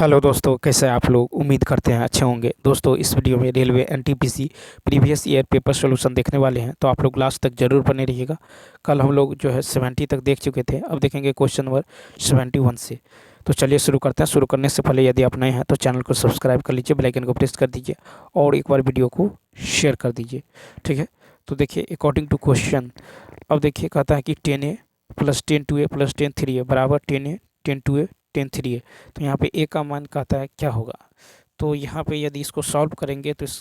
Hello दोस्तों, कैसे हैं आप लोग। उम्मीद करते हैं अच्छे होंगे। दोस्तों, इस वीडियो में railway NTPC previous year paper solution देखने वाले हैं, तो आप लोग लास्ट तक जरूर बने रहिएगा। कल हम लोग जो है 70 तक देख चुके थे, अब देखेंगे क्वेश्चन नंबर 71 से। तो चलिए शुरू करते हैं। शुरू करने से पहले यदि आप नए हैं तो चैनल को सब्सक्राइब कर लीजिए, बेल आइकन को प्रेस कर दीजिए और एक बार वीडियो को शेयर कर दीजिए। ठीक है, तो देखिए अकॉर्डिंग टू क्वेश्चन, अब देखिए कहता है कि 10a plus 10 2a plus 10 3a बराबर 10a 10 2a 10 3a। तो यहाँ पे ए का मान कहता है क्या होगा। तो यहाँ पे यदि इसको सॉल्व करेंगे तो इस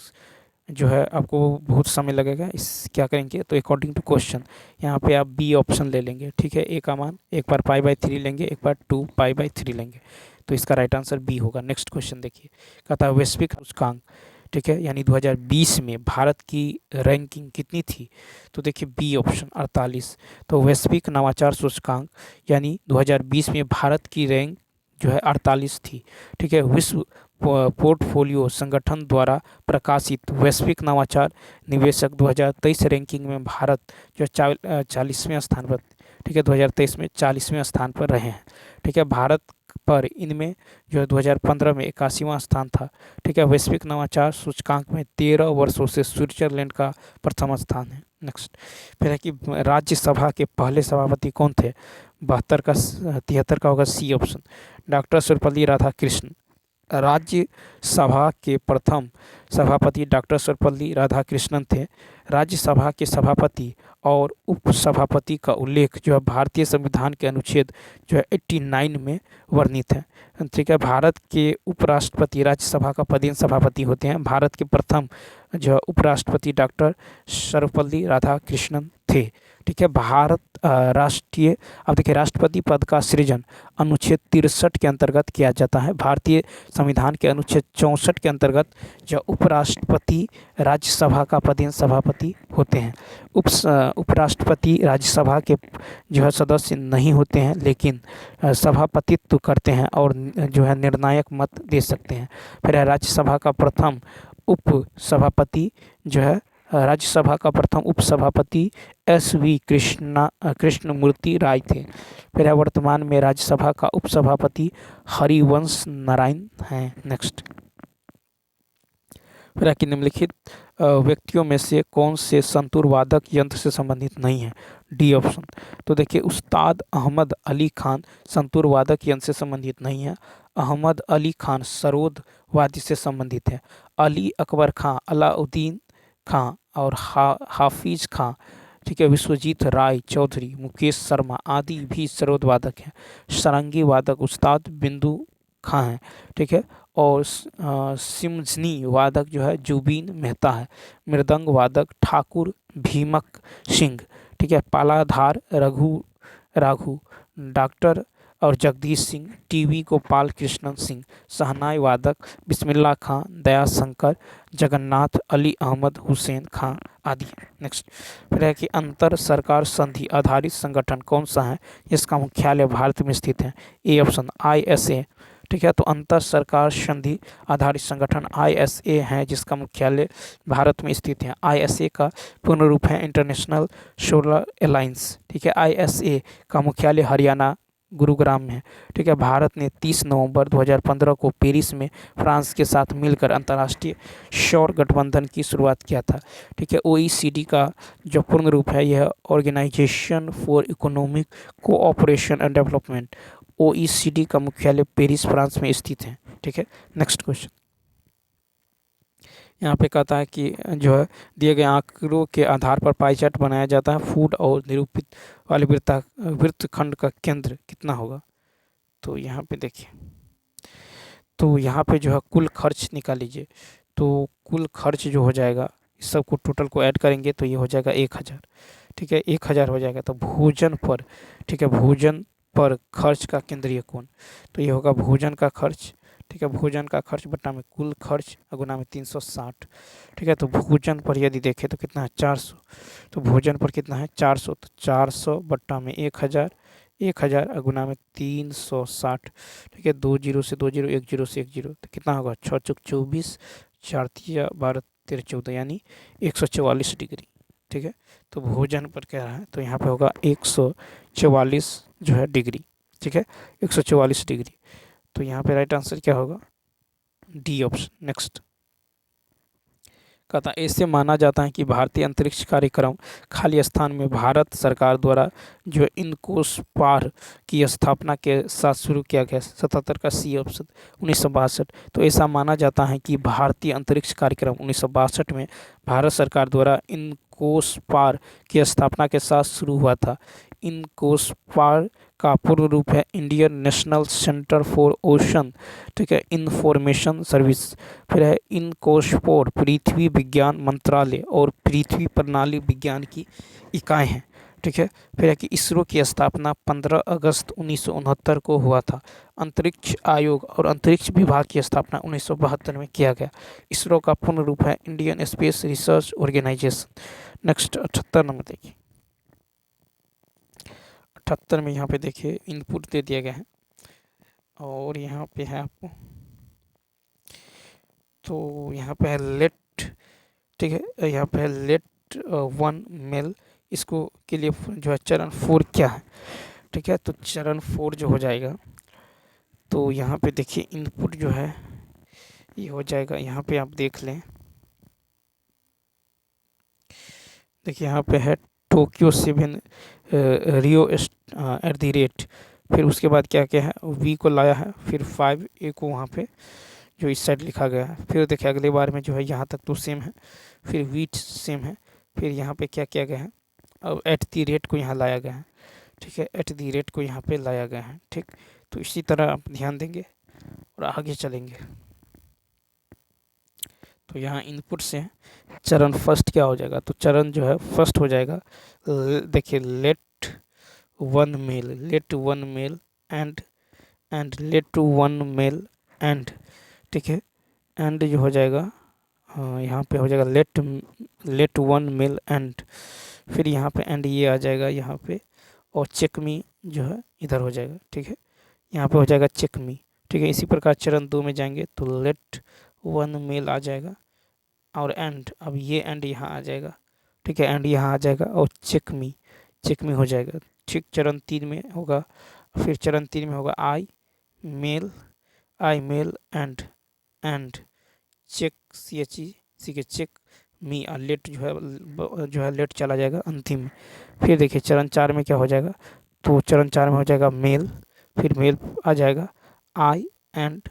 जो है आपको बहुत समय लगेगा। इस क्या करेंगे तो अकॉर्डिंग टू क्वेश्चन यहाँ पे आप बी ऑप्शन ले लेंगे। ठीक है, ए का मान एक बार पाई/3 लेंगे, एक बार 2 पाई/3 लेंगे, तो इसका राइट आंसर बी होगा। नेक्स्ट क्वेश्चन देखिए, कहता है वैश्विक सूचकांक, ठीक है, यानी 2020 में भारत की रैंकिंग कितनी थी। तो देखिए बी ऑप्शन 48। तो वैश्विक नवाचार सूचकांक यानी 2020 में भारत की रैंक जो है 48 थी। ठीक है, विश्व पोर्टफोलियो संगठन द्वारा प्रकाशित वैश्विक नवाचार निवेशक 2023 रैंकिंग में भारत जो 40वें स्थान पर, ठीक है, 2023 में 40वें स्थान पर रहे हैं। ठीक है, भारत पर इनमें जो है 2015 में 81वां स्थान था। ठीक है, वैश्विक नवाचार सूचकांक में 13 वर्षों से स्विट्जरलैंड का प्रथम स्थान है। नेक्स्ट फिर है कि राज्यसभा के पहले सभापति कौन थे। 72 का 73 का होगा C option, doctor Sarvepalli Radhakrishnan. Rajya Sabha के प्रथम सभापति डॉक्टर सर्वपल्ली राधाकृष्णन थे। राज्यसभा के सभापति और उपसभापति का उल्लेख जो है भारतीय संविधान के अनुच्छेद जो है 89 में वर्णित है। ठीक है, भारत के उपराष्ट्रपति राज्यसभा का पदेन सभापति होते हैं। भारत के प्रथम जो उपराष्ट्रपति डॉक्टर सर्वपल्ली राधाकृष्णन थे। ठीक है, भारत राष्ट्रीय, अब देखिए राष्ट्रपति पद का सृजन अनुच्छेद 63 के अंतर्गत किया जाता है। भारतीय संविधान के अनुच्छेद 64 के अंतर्गत जो उपराष्ट्रपति राज्यसभा का पदेन सभापति होते हैं। उपराष्ट्रपति राज्यसभा के जो है सदस्य नहीं होते हैं, लेकिन सभापतित्व करते हैं और जो है निर्णायक मत दे सकते हैं। फिर राज्यसभा का प्रथम उपसभापति जो है राज्यसभा का प्रथम उपसभापति SV कृष्णमूर्ति राय थे। फिर वर्तमान में राज्यसभा का उपसभापति हरिवंश नारायण हैं। नेक्स्ट फिर कि निम्नलिखित व्यक्तियों में से कौन से संतूर वादक यंत्र से संबंधित नहीं है। D option. तो देखिए उस्ताद अहमद अली खान संतूर वादक यंत्र से संबंधित नहीं है। अहमद अली खान सरोद वाद्य से संबंधित है। अली अकबर खां, अलाउद्दीन खां और हाफिज खां, ठीक है, विश्वजीत राय चौधरी, मुकेश शर्मा आदि भी सरोद वादक हैं। सारंगी वादक उस्ताद बिंदु खां हैं। ठीक है, और सिमझनी वादक जो है जुबीन मेहता है। मृदंग वादक ठाकुर भीमक सिंह। ठीक है, पालाधार राघु डॉक्टर और जगदीश सिंह, टीवी गोपाल कृष्णन सिंह। शहनाई वादक बिस्मिल्लाह खां, दयाशंकर, जगन्नाथ, अली अहमद हुसैन खां आदि। नेक्स्ट फिर है कि अंतर सरकार संधि आधारित संगठन कौन सा है जिसका मुख्यालय भारत में स्थित है। A option ISA। ठीक है, तो अंतर सरकार संधि आधारित संगठन ISA है जिसका मुख्यालय भारत में स्थित है। ISA का पूर्ण रूप है इंटरनेशनल सोलर अलायंस। ठीक है, ISA का मुख्यालय हरियाणा गुरुग्राम में है। ठीक है, भारत ने 30 नवंबर 2015 को पेरिस में फ्रांस के साथ मिलकर अंतर्राष्ट्रीय सौर गठबंधन की शुरुआत किया था। ठीक है, OECD का जो पूर्ण रूप है यह organisation for economic cooperation and development. OECD का मुख्यालय पेरिस फ्रांस में स्थित है। ठीक है, नेक्स्ट क्वेश्चन यहाँ पे कहता है कि जो है दिए गए आंकड़ों के आधार पर पाई चार्ट बनाया जाता है। फूड और निरूपित वाले वृत्तखंड का केंद्र कितना होगा। तो यहाँ पे देखिए, तो यहाँ पे जो है कुल खर्च निकाल लीजिए। तो कुल खर्च जो हो जाएगा इस सब को टोटल को ऐड करेंगे तो ये हो जाएगा 1000। ठीक है, 1000 हो जाएगा। तो भोजन पर, ठीक है, भोजन पर खर्च का केंद्रीय कोण, तो ये होगा भोजन का खर्च। ठीक है, भोजन का खर्च बट्टा में कुल खर्च गुना में 360। ठीक है, तो भोजन पर यदि देखें तो कितना है 400। तो भोजन पर कितना है 400, तो 400 बट्टा में 1000, 1000 गुना में 360। ठीक है, 2 जीरो से 2 जीरो, 1 जीरो से 1 जीरो, तो कितना होगा 6 चौक 24, 4 तिया 12 13 14 यानी 144 डिग्री। ठीक है, तो भोजन पर कह रहा है तो यहाँ पे होगा 144 जो है डिग्री। ठीक है, 144 डिग्री। तो यहाँ पे राइट आंसर क्या होगा? D option. नेक्स्ट कहता ऐसे माना जाता है कि भारतीय अंतरिक्ष कार्यक्रम खाली स्थान में भारत सरकार द्वारा जो इनकोसपार की स्थापना के साथ शुरू किया गया। 77 का सी ऑप्शन। 1962। तो ऐसा माना जाता है कि भारतीय अंतरिक्ष कार्यक्रम 1962 में भारत सरकार द्वारा इनकोसपार की स्थापना के साथ शुरू हुआ था। इनकोसपार का पूर्ण रूप है Indian national centre for ocean, ठीक है, इंफॉर्मेशन सर्विस। फिर है इनकोसपोर पृथ्वी विज्ञान मंत्रालय और पृथ्वी प्रणाली विज्ञान की इकाई है, ठीक है। फिर है कि इसरो की स्थापना 15 अगस्त 1969 को हुआ था। अंतरिक्ष आयोग और अंतरिक्ष विभाग की स्थापना 1972 में किया गया। इसरो का पूर्ण रूप है Indian space research organisation. Next 78 number देखिए। 78 में यहाँ पे देखिए इनपुट दे दिया गया है और यहाँ पे है आपको, तो यहाँ पे है लेट, ठीक है, यहाँ पे है लेट वन मेल, इसको के लिए जो है चरण 4 क्या है, ठीक है। तो चरण 4 जो हो जाएगा, तो यहाँ पे देखिए इनपुट जो है ये हो जाएगा, यहाँ पे आप देख लें, देखिए यहाँ पे है Tokyo 7 Rio at the rate, फिर उसके बाद क्या क्या है, वी को लाया है, फिर 5 ए को वहाँ पे जो इस साइड लिखा गया है। फिर देखिए अगले बार में जो है यहाँ तक तो सेम है, फिर वीट सेम है, फिर यहाँ पे क्या किया गया है, अब एट दी रेट को यहाँ लाया गया है, ठीक है, एट दी रेट को यहाँ पे लाया गया है, ठीक। तो इसी तरह आप ध्यान देंगे और आगे चलेंगे। तो यहाँ इनपुट से चरण फर्स्ट क्या हो जाएगा, तो चरण जो है फर्स्ट हो जाएगा, देखिए let one male and let one male and, ठीक है, एंड जो हो जाएगा, हाँ यहाँ पे हो जाएगा लेट वन मेल एंड, फिर यहाँ पे एंड ये आ जाएगा यहाँ पे, और चेक मी जो है इधर हो जाएगा, ठीक है, यहाँ पे हो जाएगा चेक मी, ठीक है। इसी प्रकार चरण 2 में जाएंगे तो लेट वन मेल आ जाएगा और एंड, अब ये एंड यहाँ आ जाएगा, ठीक है, एंड यहाँ आ जाएगा और चेक मी हो जाएगा, ठीक। चरण 3 में होगा, फिर चरण 3 में होगा आई मेल एंड चेक सी के चेक मी, और लेट जो है लेट चला जाएगा अंतिम में। फिर देखिए चरण 4 में क्या हो जाएगा, तो चरण 4 में हो जाएगा मेल, फिर मेल आ जाएगा आई एंड,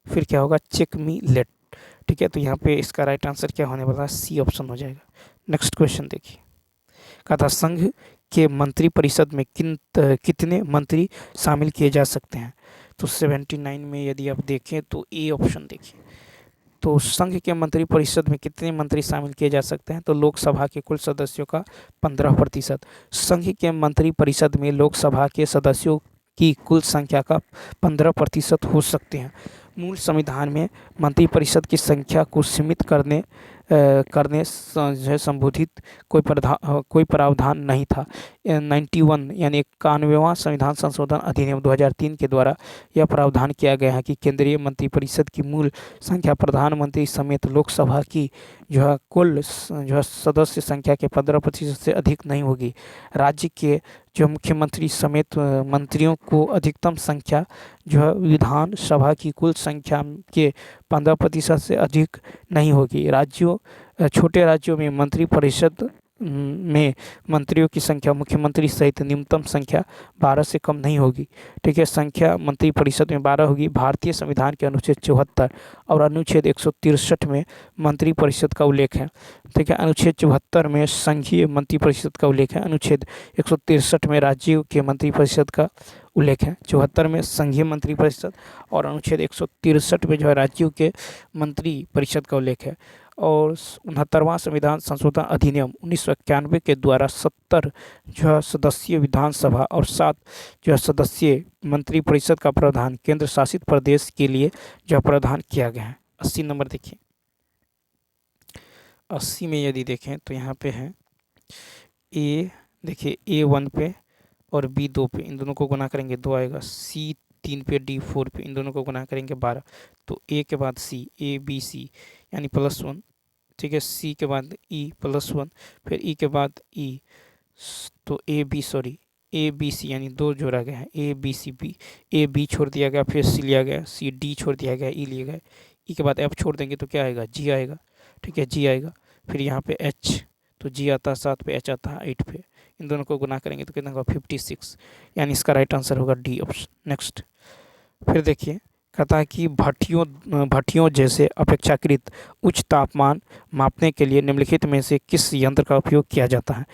फिर क्या होगा चेक मी लेट, ठीक है। तो यहाँ पे इसका राइट आंसर क्या होने वाला है, सी ऑप्शन हो जाएगा। नेक्स्ट क्वेश्चन देखिए, कहा था संघ के मंत्रिपरिषद में कितने मंत्री शामिल किए जा सकते हैं। तो 79 में यदि आप देखें तो ए ऑप्शन देखिए, तो संघ के मंत्रिपरिषद में कितने मंत्री शामिल किए जा सकते हैं, तो लोकसभा के कुल सदस्यों का 15%। संघ के मंत्रिपरिषद में लोकसभा के सदस्यों की कुल संख्या का 15% हो सकते हैं। मूल संविधान में मंत्रिपरिषद की संख्या को सीमित करने जो है संबोधित कोई प्रावधान नहीं था। 91 यानी 91वां संविधान संशोधन अधिनियम 2003 के द्वारा यह प्रावधान किया गया है कि केंद्रीय मंत्रिपरिषद की मूल संख्या प्रधानमंत्री समेत लोकसभा की जो है कुल जो है सदस्य संख्या के 15% से अधिक नहीं होगी। राज्य के जो मुख्यमंत्री समेत मंत्रियों को अधिकतम संख्या जो है विधानसभा की कुल संख्या के 15% से अधिक नहीं होगी। छोटे राज्यों में मंत्रिपरिषद में मंत्रियों की संख्या मुख्यमंत्री सहित न्यूनतम संख्या 12 से कम नहीं होगी, ठीक है। संख्या मंत्रिपरिषद में 12 होगी। भारतीय संविधान के अनुच्छेद 74 और अनुच्छेद 163 में मंत्रिपरिषद का उल्लेख है, ठीक है। अनुच्छेद 74 में संघीय मंत्रिपरिषद का उल्लेख है, अनुच्छेद 163 में राज्यों के मंत्रिपरिषद का उल्लेख है। 74 में संघीय मंत्रिपरिषद और अनुच्छेद 163 में जो है राज्यों के मंत्रिपरिषद का उल्लेख है। और 69वां संविधान संशोधन अधिनियम 1991 के द्वारा 70 जो है सदस्यीय विधानसभा और 7 जो है सदस्यीय मंत्रिपरिषद का प्रावधान केंद्र शासित प्रदेश के लिए जो प्रावधान किया गया है। 80 नंबर देखिए, 80 में यदि देखें तो यहाँ पे है ए, देखिए A1 पे और B2 पे, इन दोनों को गुना करेंगे 2 आएगा, C3 पे, D4 पे, इन दोनों को गुना करेंगे 12, तो A के बाद C, ABC यानी +1, ठीक है। C के बाद E +1, फिर E के बाद E, तो ए बी सी यानी दो जोड़ा गया है, A B C B, A B छोड़ दिया गया, फिर सी लिया गया, सी डी छोड़ दिया गया, ई लिया गया, ई के बाद एफ छोड़ देंगे तो क्या आएगा, जी आएगा। ठीक है, जी आएगा। फिर यहाँ पे एच, तो जी आता है 7 पे, एच आता है 8 पे, इन दोनों को गुना करेंगे तो कितना होगा 56, यानी इसका राइट आंसर होगा डी ऑप्शन। नेक्स्ट फिर देखिए, कहता है कि भट्टियों जैसे अपेक्षाकृत उच्च तापमान मापने के लिए निम्नलिखित में से किस यंत्र का उपयोग किया जाता है।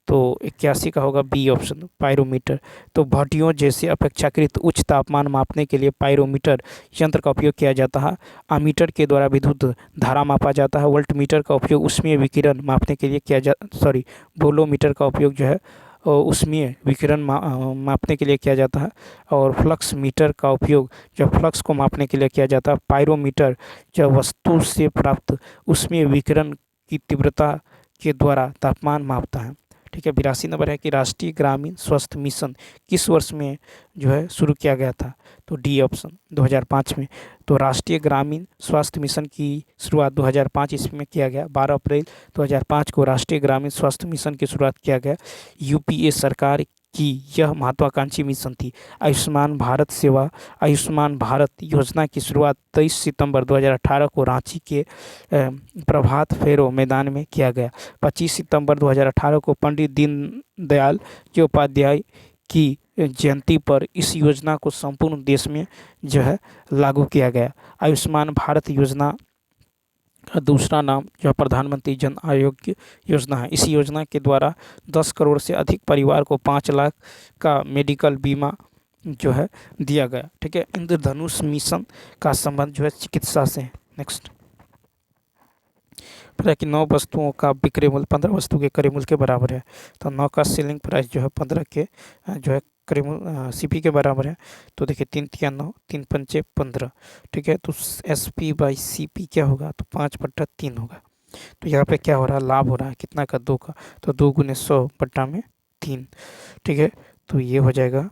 तो 81 का होगा बी ऑप्शन, पायरोमीटर। तो भट्टियों जैसे अपेक्षाकृत उच्च तापमान मापने के लिए पायरोमीटर यंत्र का उपयोग किया जाता है। अमीटर के द्वारा विद्युत धारा मापा जाता है। वोल्टमीटर का उपयोग ऊष्मीय विकिरण मापने के लिए वोलोमीटर का उपयोग जो है ऊष्मीय विकिरण मापने के लिए किया जाता है। और फ्लक्स मीटर का उपयोग जब फ्लक्स को मापने के लिए किया जाता है। पायरोमीटर जब वस्तु से प्राप्त ऊष्मीय विकिरण की तीव्रता के द्वारा तापमान मापता है। ठीक है, 82 नंबर है कि राष्ट्रीय ग्रामीण स्वास्थ्य मिशन किस वर्ष में जो है शुरू किया गया था। तो डी ऑप्शन 2005 में। तो राष्ट्रीय ग्रामीण स्वास्थ्य मिशन की शुरुआत 2005 ईस्वी में किया गया। 12 अप्रैल 2005 को राष्ट्रीय ग्रामीण स्वास्थ्य मिशन की शुरुआत किया गया। यूपीए सरकार की यह महत्वाकांक्षी मिशन थी। आयुष्मान भारत योजना की शुरुआत 23 सितंबर 2018 को रांची के प्रभात फेरो मैदान में किया गया। 25 सितंबर 2018 को पंडित दीनदयाल के उपाध्याय की जयंती पर इस योजना को संपूर्ण देश में जो है लागू किया गया। आयुष्मान भारत योजना का दूसरा नाम जो प्रधानमंत्री जन आरोग्य योजना है। इस योजना के द्वारा 10 करोड़ से अधिक परिवार को 5 लाख का मेडिकल बीमा जो है दिया गया। ठीक है, इंद्रधनुष मिशन का संबंध जो है चिकित्सा से है। नेक्स्ट पता है कि 9 वस्तुओं का विक्रय मूल्य 15 वस्तु के क्रय मूल्य के बराबर है। तो 9 का सेलिंग प्राइस जो है 15 के जो है क्रय मूल्य सीपी के बराबर है। तो देखिए 3 तिया 9, 3 पंचे 15। ठीक है, तो S P by C P क्या होगा, तो 5/3 होगा। तो यहाँ पे क्या हो रहा है, लाभ हो रहा है कितना का, 2 का। तो 2 गुने 100 बट्टा में 3। ठीक है, तो ये हो जाएगा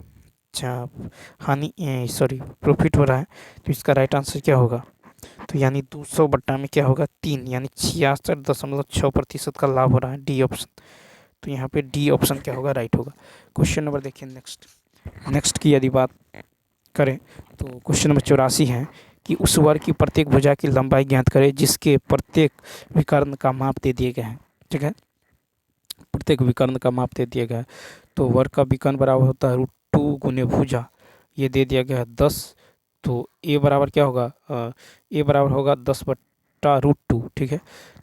प्रॉफिट हो रहा है। तो इसका राइट आंसर क्या होगा, तो यानी 200 बट्टा में क्या होगा 3, यानी 66.6% का लाभ हो रहा है। D option. तो यहाँ पे डी ऑप्शन क्या होगा, राइट होगा। क्वेश्चन नंबर देखिए नेक्स्ट की यदि बात करें तो क्वेश्चन नंबर 84 है कि उस वर्ग की प्रत्येक भुजा की लंबाई ज्ञात करें जिसके प्रत्येक विकर्ण का माप दे दिए गए हैं। ठीक है, प्रत्येक विकर्ण का माप दे दिया गया है। तो वर्ग का विकर्ण बराबर होता है √2 गुने भुजा, ये दे दिया गया है 10। तो ए बराबर क्या होगा, ए बराबर होगा 10/√2। ठीक है,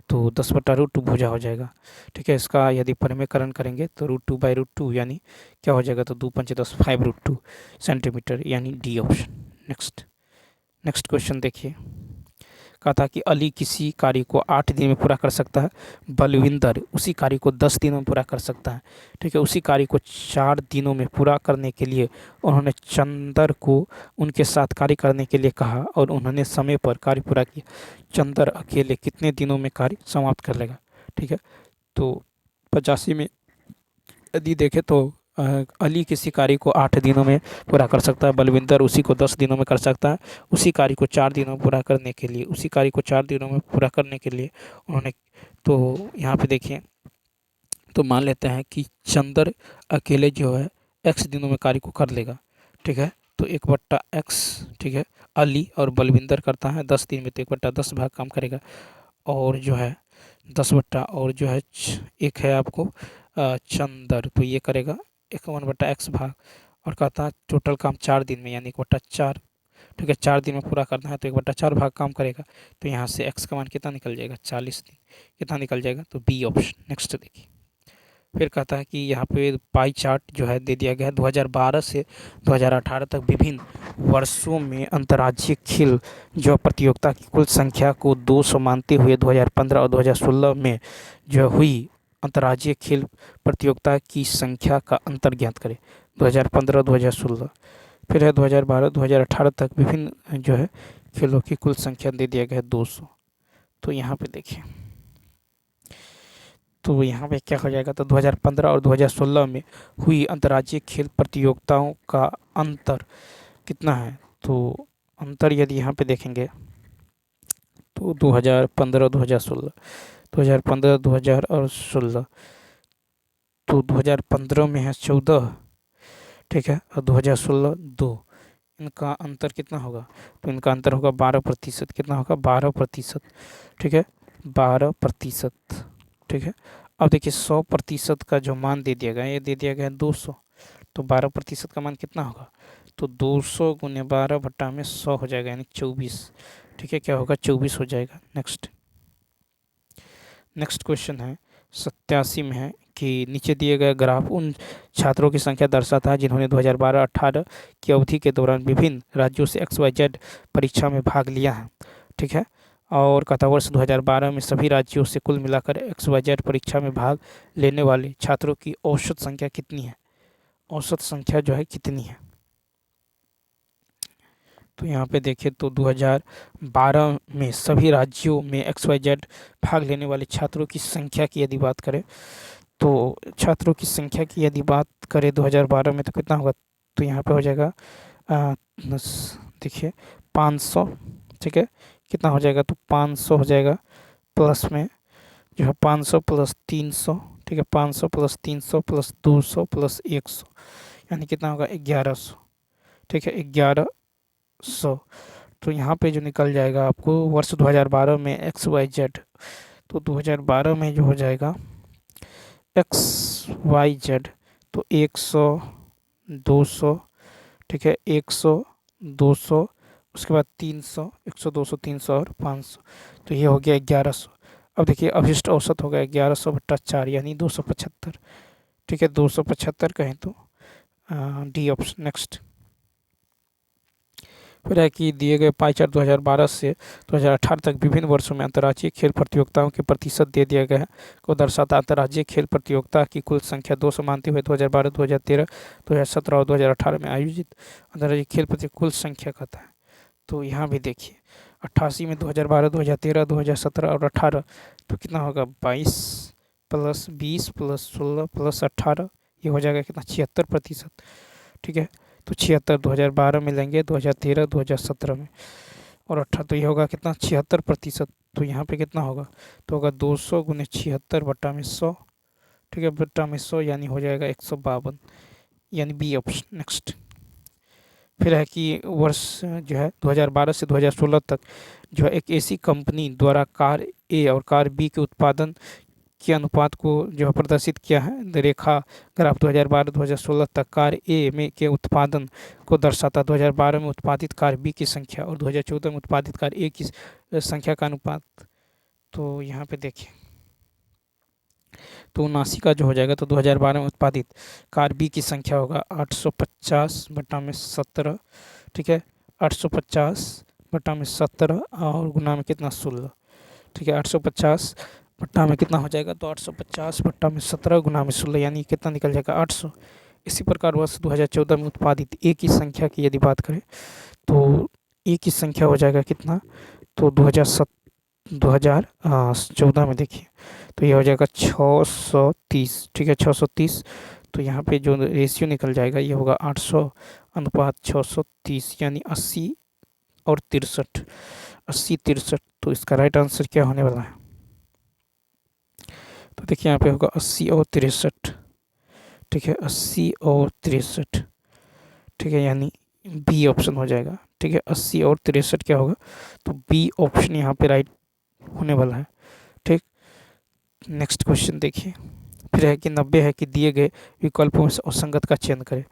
तो 10/√2 भुजा हो जाएगा। ठीक है, इसका यदि परिमेयकरण करेंगे तो √2/√2 यानी क्या हो जाएगा, तो 2 पंचे 10 5√2 सेंटीमीटर, यानी डी ऑप्शन। नेक्स्ट क्वेश्चन देखिए, कहा था कि अली किसी कार्य को 8 दिन में पूरा कर सकता है, बलविंदर उसी कार्य को 10 दिनों में पूरा कर सकता है। ठीक है, उसी कार्य को 4 दिनों में पूरा करने के लिए उन्होंने चंदर को उनके साथ कार्य करने के लिए कहा और उन्होंने समय पर कार्य पूरा किया। चंदर अकेले कितने दिनों में कार्य समाप्त कर लेगा। ठीक है, तो 85 में यदि देखें तो अली किसी कार्य को 8 दिनों में पूरा कर सकता है, बलविंदर उसी को 10 दिनों में कर सकता है। उसी कार्य को 4 दिनों में पूरा करने के लिए उन्होंने, तो यहाँ पे देखिए, तो मान लेते हैं कि चंदर अकेले जो है x दिनों में कार्य को कर लेगा। ठीक है, तो 1/x। ठीक है, अली और बलविंदर करता है 10 दिन में, तो 1/10 भाग काम करेगा। और जो है 10 बट्टा, और जो है एक है आपको चंदर, तो ये करेगा 1/x भाग। और कहता है टोटल काम 4 दिन में, यानी 1/4। ठीक है, 4 दिन में पूरा करना है तो 1/4 भाग काम करेगा। तो यहाँ से x का मान कितना निकल जाएगा, 40 दिन कितना निकल जाएगा, तो बी ऑप्शन। नेक्स्ट देखिए, फिर कहता है कि यहाँ पे पाई चार्ट जो है दे दिया गया है। 2012 से 2018 तक विभिन्न वर्षों में अंतर्राज्यीय खेल जो प्रतियोगिता की कुल संख्या को 200 मानते हुए 2015 और 2016 में जो हुई अंतर्राज्यीय खेल प्रतियोगिता की संख्या का अंतर ज्ञात करें। 2015 2016, फिर है 2012 2018 तक विभिन्न जो है खेलों की कुल संख्या दे दिया गया है 200। तो यहाँ पे देखिए, तो यहाँ पे क्या हो जाएगा, तो 2015 और 2016 में हुई अंतर्राज्यीय खेल प्रतियोगिताओं का अंतर कितना है। तो अंतर यदि यहाँ पे देखेंगे तो 2015 2016, तो 2015 में है 14, ठीक है, और 2016 2, इनका अंतर कितना होगा? तो इनका अंतर होगा 12%। कितना होगा? 12%। ठीक है, 12%। ठीक है, अब देखिए 100% का जो मान दे दिया गया है, ये दे दिया गया है 200, तो 12% का मान कितना होगा? तो 200 गुने 12 बट्टा में 100 हो जाएगा, यानी 24। ठीक है, क्या होगा? 24 हो जाएगा। नेक्स्ट क्वेश्चन है 87 में, है कि नीचे दिए गए ग्राफ उन छात्रों की संख्या दर्शाता है जिन्होंने 2012-18 की अवधि के दौरान विभिन्न राज्यों से XYZ परीक्षा में भाग लिया है। ठीक है, और कथा वर्ष 2012 में सभी राज्यों से कुल मिलाकर XYZ परीक्षा में भाग लेने वाले छात्रों की औसत संख्या कितनी है? औसत संख्या जो है कितनी है? तो यहाँ पे देखें तो 2012 में सभी राज्यों में XYZ भाग लेने वाले छात्रों की संख्या की यदि बात करें, तो छात्रों की संख्या की यदि बात करें 2012 में, तो कितना होगा? तो यहाँ पे हो जाएगा देखिए 500। ठीक है, कितना हो जाएगा? तो 500 हो जाएगा, प्लस में जो है 500 प्लस 300। ठीक है, 500 प्लस 300 प्लस 200 प्लस 100, यानी कितना होगा? 1100। ठीक है, 1100। तो यहाँ पे जो निकल जाएगा आपको वर्ष 2012 में XYZ, तो 2012 में जो हो जाएगा XYZ, तो 100, 200। ठीक है, 100, 200, उसके बाद 300, 100, 200, 300 और 500, तो ये हो गया 1100। अब देखिए अभिष्ट औसत हो गया 1100 बट्टा 4, यानी 275। ठीक है, 275 कहें तो डी ऑप्शन। नेक्स्ट फिर है कि दिए गए पाई चार्ट 2012 से 2018 तक विभिन्न वर्षों में अंतर्राज्यीय खेल प्रतियोगिताओं के प्रतिशत दे दिया गया है को दर्शाता अंतर्राज्यीय खेल प्रतियोगिता की कुल संख्या 200 मानते हुए 2012, 2013, 2017 और 2018 में आयोजित अंतर्राज्यीय खेल प्रतियोगिता कुल संख्या कहता है। तो यहाँ भी देखिए 88 में 2012, 2013, 2017 और 18, तो कितना होगा? 22 प्लस 20 प्लस 16 प्लस 18, ये हो जाएगा कितना? 76%। ठीक है, तो 76 2012 में लेंगे, 2013, 2017 में, और 18, तो ये होगा कितना? 76%। तो यहाँ पे कितना होगा? तो होगा 200 गुने 76 बट्टा में 100। ठीक है, बट्टा में 100, यानी हो जाएगा 152, यानी बी ऑप्शन। नेक्स्ट फिर है कि वर्ष जो है 2012 से 2016 तक जो है एक ऐसी कंपनी द्वारा कार ए और कार बी के उत्पादन के अनुपात को जो है प्रदर्शित किया है। रेखा ग्राफ 2012-2016 तक कार ए में के उत्पादन को दर्शाता 2012 में उत्पादित कार बी की संख्या और 2014 में उत्पादित कार ए की संख्या का अनुपात। तो यहाँ पे देखिए तो 79 का जो हो जाएगा, तो 2012 में उत्पादित कार बी की संख्या होगा 850 बटा में 17। ठीक है, 850 बटा में 17 और गुना में कितना? 16। ठीक है, 850 बट्टा में कितना हो जाएगा? तो 850 बट्टा में 17 गुना में 16, यानी कितना निकल जाएगा? 800। इसी प्रकार वर्ष 2014 में उत्पादित ए की संख्या की यदि बात करें, तो ए की संख्या हो जाएगा कितना? तो 2014 में देखिए तो ये हो जाएगा 630। ठीक है, 630। तो यहाँ पे जो रेशियो निकल जाएगा ये होगा 800 अनुपात 630, यानी 80 और 63, 80 63। तो इसका राइट आंसर क्या होने वाला है? तो देखिए यहाँ पे होगा 80 और 63। ठीक है, 80 और 63। ठीक है, यानी बी ऑप्शन हो जाएगा। ठीक है, 80 और 63 क्या होगा? तो बी ऑप्शन यहाँ पे राइट होने वाला है। ठीक, नेक्स्ट क्वेश्चन देखिए फिर है कि 90 है कि दिए गए विकल्पों में से असंगत का चयन करें।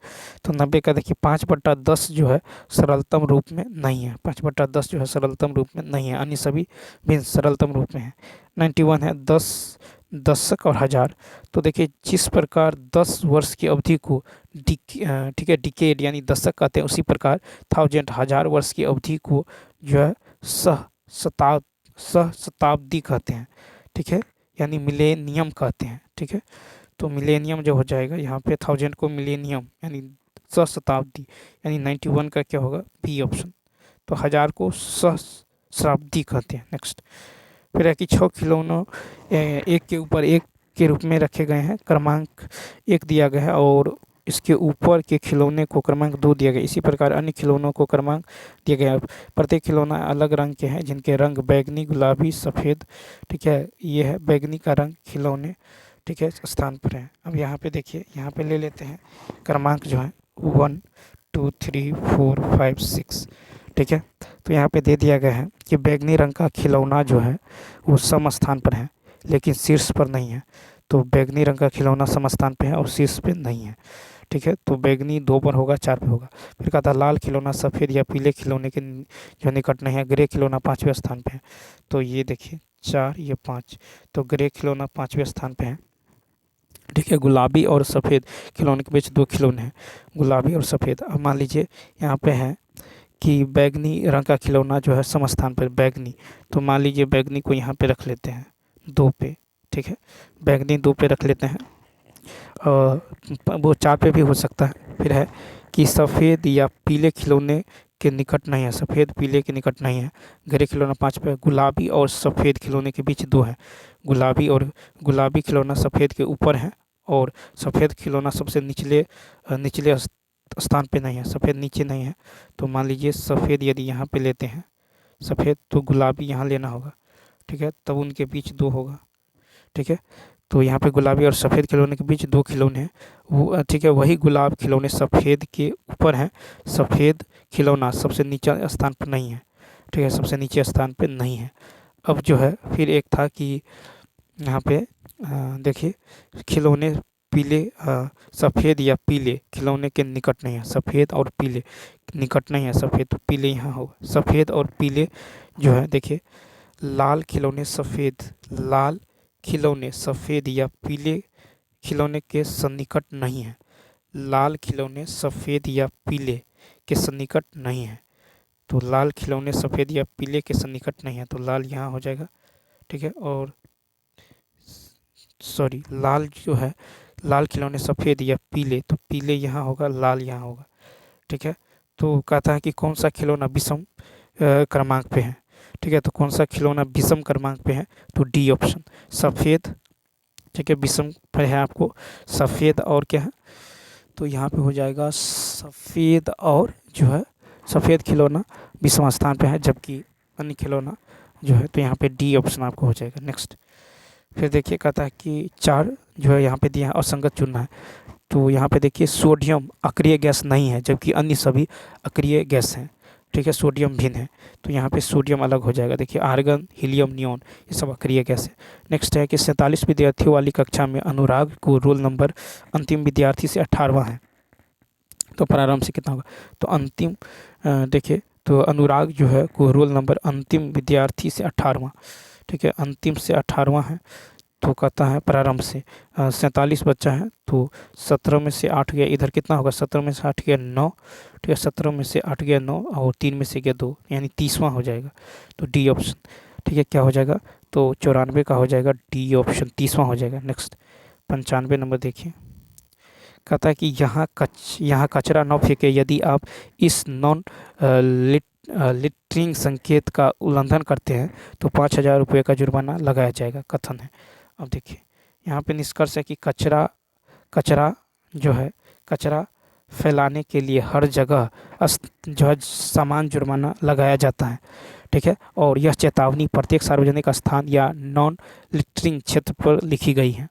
तो 90 का देखिए 5/10 जो है सरलतम रूप में नहीं है, 5/10 जो है सरलतम रूप में नहीं है, अन्य सभी भी सरलतम रूप में है। 91 है 10, दशक और हज़ार। तो देखिए जिस प्रकार 10 वर्ष की अवधि को ठीक है डिकेड यानी दशक कहते हैं, उसी प्रकार 1000 हज़ार वर्ष की अवधि को जो है सहस्त्राब्दी कहते हैं। ठीक है, यानी मिलेनियम कहते हैं। ठीक है, तो मिलेनियम जो हो जाएगा यहाँ पे 1000 को मिलेनियम यानी सहस्त्राब्दी, यानी 91 का क्या होगा? B option. तो हज़ार को सहस्त्राब्दी कहते हैं। नेक्स्ट फिर है कि 6 खिलौनों एक के ऊपर एक के रूप में रखे गए हैं, क्रमांक 1 दिया गया है और इसके ऊपर के खिलौने को क्रमांक 2 दिया गया। इसी प्रकार अन्य खिलौनों को क्रमांक दिया गया है। प्रत्येक खिलौना अलग रंग के हैं जिनके रंग बैगनी, गुलाबी, सफ़ेद। ठीक है, ये है बैगनी का रंग खिलौने। ठीक है, स्थान पर है। अब यहाँ पे देखिए, यहाँ पे ले लेते हैं क्रमांक जो है 1 2 3 4 5 6, ठीक है। तो यहाँ पे दे दिया गया है कि बैगनी रंग का खिलौना जो है वो सम स्थान पर है लेकिन शीर्ष पर नहीं है। तो बैगनी रंग का खिलौना सम स्थान पे है और शीर्ष पे नहीं है, ठीक है। तो बैगनी 2 पर होगा, 4 पे होगा। फिर कहा था लाल खिलौना सफ़ेद या पीले खिलौने के जो निकट नहीं है। ग्रे खिलौना 5वें स्थान पे है। तो ये देखिए 4, ये 5, तो ग्रे खिलौना 5वें स्थान पे है, ठीक है। गुलाबी और सफ़ेद खिलौने के बीच 2 खिलौने हैं, गुलाबी और सफ़ेद। अब मान लीजिए यहाँ पे है कि बैगनी रंग का खिलौना जो है सम स्थान पर बैगनी, तो मान लीजिए बैगनी को यहाँ पे रख लेते हैं 2 पे, ठीक है। बैगनी 2 पे रख लेते हैं और वो 4 पे भी हो सकता है। फिर है कि सफ़ेद या पीले खिलौने के निकट नहीं है, सफ़ेद पीले के निकट नहीं है। ग्रे खिलौना 5 पे है। गुलाबी और सफ़ेद खिलौने के बीच 2 है, गुलाबी खिलौना सफ़ेद के ऊपर है और सफ़ेद खिलौना सबसे निचले निचले स्थान पे नहीं है, सफ़ेद नीचे नहीं है। तो मान लीजिए सफ़ेद यदि यहाँ पे लेते हैं सफ़ेद, तो गुलाबी यहाँ लेना होगा, ठीक है, तब उनके बीच 2 होगा, ठीक है। तो यहाँ पे गुलाबी और सफ़ेद खिलौने के बीच 2 खिलौने हैं, वो ठीक है। वही गुलाब खिलौने सफ़ेद के ऊपर हैं, सफ़ेद खिलौना सबसे नीचे स्थान पर नहीं है, ठीक है, सबसे नीचे स्थान पे नहीं है। अब जो है फिर एक था कि यहाँ पे देखिए खिलौने पीले सफ़ेद या पीले खिलौने के निकट नहीं है, सफ़ेद और पीले निकट नहीं है, सफ़ेद तो पीले यहाँ होगा। सफ़ेद और पीले जो है देखिए लाल खिलौने सफ़ेद या पीले खिलौने के सन्निकट नहीं है, लाल खिलौने सफ़ेद या पीले के सन्निकट नहीं है। तो लाल खिलौने सफ़ेद या पीले के सन्निकट नहीं है, तो लाल यहाँ हो जाएगा, ठीक है। और सॉरी, लाल जो है लाल खिलौने सफ़ेद या पीले, तो पीले यहाँ होगा, लाल यहाँ होगा, ठीक है। तो कहता है कि कौन सा खिलौना विषम क्रमांक पे है, ठीक है। तो कौन सा खिलौना विषम क्रमांक पे है, तो डी ऑप्शन सफ़ेद, ठीक है, विषम पर है आपको सफ़ेद और क्या है, तो यहाँ पे हो जाएगा सफ़ेद और जो है सफ़ेद खिलौना विषम स्थान पे है, जबकि अन्य खिलौना जो है, तो यहाँ पे डी ऑप्शन आपको हो जाएगा। नेक्स्ट फिर देखिए कहता है कि 4 जो है यहाँ पे दिया है असंगत चुनना है। तो यहाँ पे देखिए सोडियम अक्रिय गैस नहीं है, जबकि अन्य सभी अक्रिय गैस हैं, ठीक है। सोडियम भिन्न है, तो यहाँ पे सोडियम अलग हो जाएगा। देखिए आर्गन, हीलियम, नियॉन ये सब अक्रिय गैस है। नेक्स्ट है कि 47 विद्यार्थियों वाली कक्षा में अनुराग को रोल नंबर अंतिम विद्यार्थी से 18वां है, तो प्रारंभ से कितना होगा, तो अंतिम देखिए तो अनुराग जो है को रोल नंबर अंतिम विद्यार्थी से 18वां, ठीक है, अंतिम से 18वां है। तो कहता है प्रारंभ से 47 बच्चा है, तो 17 में से 8 गया, इधर कितना होगा, 17 में से 8 गया 9, ठीक है, 17 में से 8 गया 9 और 3 में से गया 2, यानी 30वां हो जाएगा। तो डी ऑप्शन, ठीक है, क्या हो जाएगा, तो 94 का हो जाएगा, डी ऑप्शन 30वां हो जाएगा। नेक्स्ट 95 नंबर देखिए, कहता है कि यहाँ कचरा न फेंके, यदि आप इस नॉन लिटरिंग संकेत का उल्लंघन करते हैं तो 5,000 रुपये का जुर्माना लगाया जाएगा, कथन है। अब देखिए यहाँ पे निष्कर्ष है कि कचरा जो है कचरा फैलाने के लिए हर जगह जो है समान जुर्माना लगाया जाता है, ठीक है। और यह चेतावनी प्रत्येक सार्वजनिक स्थान या नॉन लिटरिंग क्षेत्र पर लिखी गई है।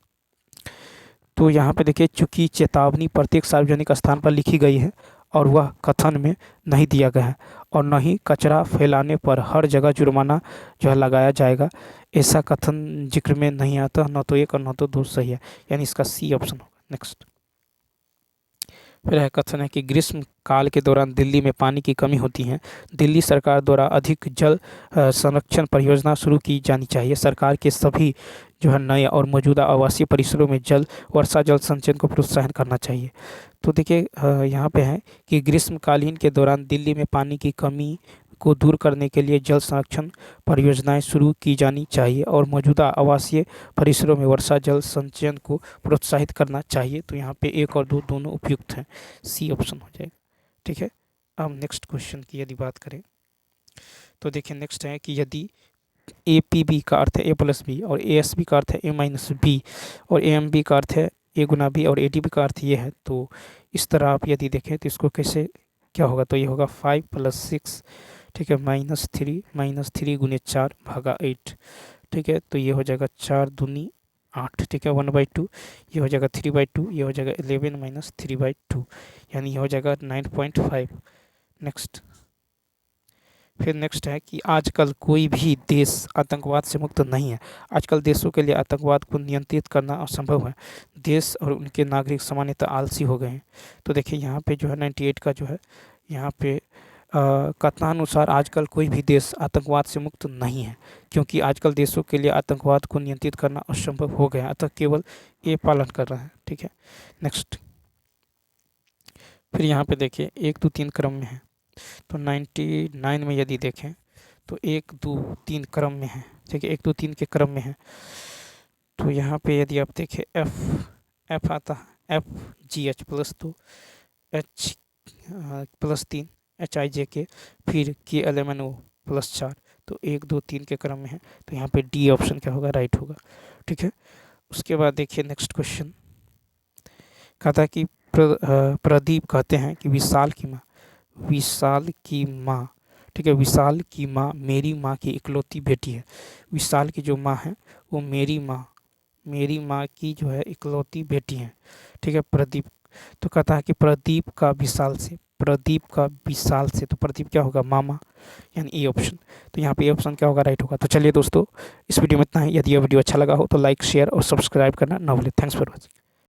तो यहाँ पे देखिए चूंकि चेतावनी प्रत्येक सार्वजनिक स्थान पर लिखी गई है और वह कथन में नहीं दिया गया है और न ही कचरा फैलाने पर हर जगह जुर्माना जो है लगाया जाएगा, ऐसा कथन जिक्र में नहीं आता, न तो 1 और न तो 2 सही है, यानी इसका सी ऑप्शन होगा। नेक्स्ट फिर है कथन है कि ग्रीष्म काल के दौरान दिल्ली में पानी की कमी होती है, दिल्ली सरकार द्वारा अधिक जल संरक्षण परियोजना शुरू की जानी चाहिए। सरकार के सभी जो है नए और मौजूदा आवासीय परिसरों में वर्षा जल संचयन को प्रोत्साहन करना चाहिए। तो देखिए यहाँ पे है कि ग्रीष्मकालीन के दौरान दिल्ली में पानी की कमी को दूर करने के लिए जल संरक्षण परियोजनाएं शुरू की जानी चाहिए और मौजूदा आवासीय परिसरों में वर्षा जल संचयन को प्रोत्साहित करना चाहिए। तो यहाँ पे 1 और 2 दोनों उपयुक्त हैं, सी ऑप्शन हो जाएगा, ठीक है। अब नेक्स्ट क्वेश्चन की यदि बात करें तो देखिए नेक्स्ट है कि यदि ए पी बी का अर्थ है ए प्लस बी और ए एस बी का अर्थ है ए माइनस बी और ए एम बी का अर्थ है ए गुना बी और ए डी बी का अर्थ ये है, तो इस तरह आप यदि देखें तो इसको कैसे क्या होगा, तो ये होगा 5 + 6, ठीक है, -3 गुने 4 भागा 8, ठीक है। तो ये हो जाएगा 4 दूनी 8, ठीक है, 1/2, ये हो जाएगा 3/2, ये हो जाएगा 11 माइनस 3/2, यानी ये हो जाएगा 9.5। नेक्स्ट, फिर नेक्स्ट है कि आजकल कोई भी देश आतंकवाद से मुक्त नहीं है। आजकल देशों के लिए आतंकवाद को नियंत्रित करना असंभव है। देश और उनके नागरिक सामान्यतः आलसी हो गए हैं। तो देखिए यहाँ पे जो है 98 का जो है यहाँ पे कथनानुसार आजकल कोई भी देश आतंकवाद से मुक्त नहीं है, क्योंकि आजकल देशों के लिए आतंकवाद को नियंत्रित करना असंभव हो गया है, अतः केवल ये पालन कर रहा है। ठीक है, नेक्स्ट, फिर यहाँ पे देखिए 1 2 3 क्रम में है। तो 99 में यदि देखें तो 1 2 3 क्रम में है। ठीक है, 1 2 3 के क्रम में है। तो यहाँ पे यदि आप देखें एफ आता है FGH plus 2 H plus 3 HIJK, फिर KLMNO प्लस 4। तो 1 2 3 के क्रम में है, तो यहाँ पे डी ऑप्शन क्या होगा, राइट होगा। ठीक है, उसके बाद देखिए नेक्स्ट क्वेश्चन कहता है कि प्रदीप कहते हैं कि विशाल की माँ, ठीक है, विशाल की माँ मेरी माँ की इकलौती बेटी है। विशाल की जो माँ है वो मेरी माँ की जो है इकलौती बेटी है। ठीक है, प्रदीप। तो कहता है कि प्रदीप का विशाल से, तो प्रदीप क्या होगा, मामा, यानी ए ऑप्शन। तो यहाँ पे ए ऑप्शन क्या होगा, राइट होगा। तो चलिए दोस्तों, इस वीडियो में इतना ही। यदि यह वीडियो अच्छा लगा हो तो लाइक, शेयर और सब्सक्राइब करना ना भूलें। Thanks for watching.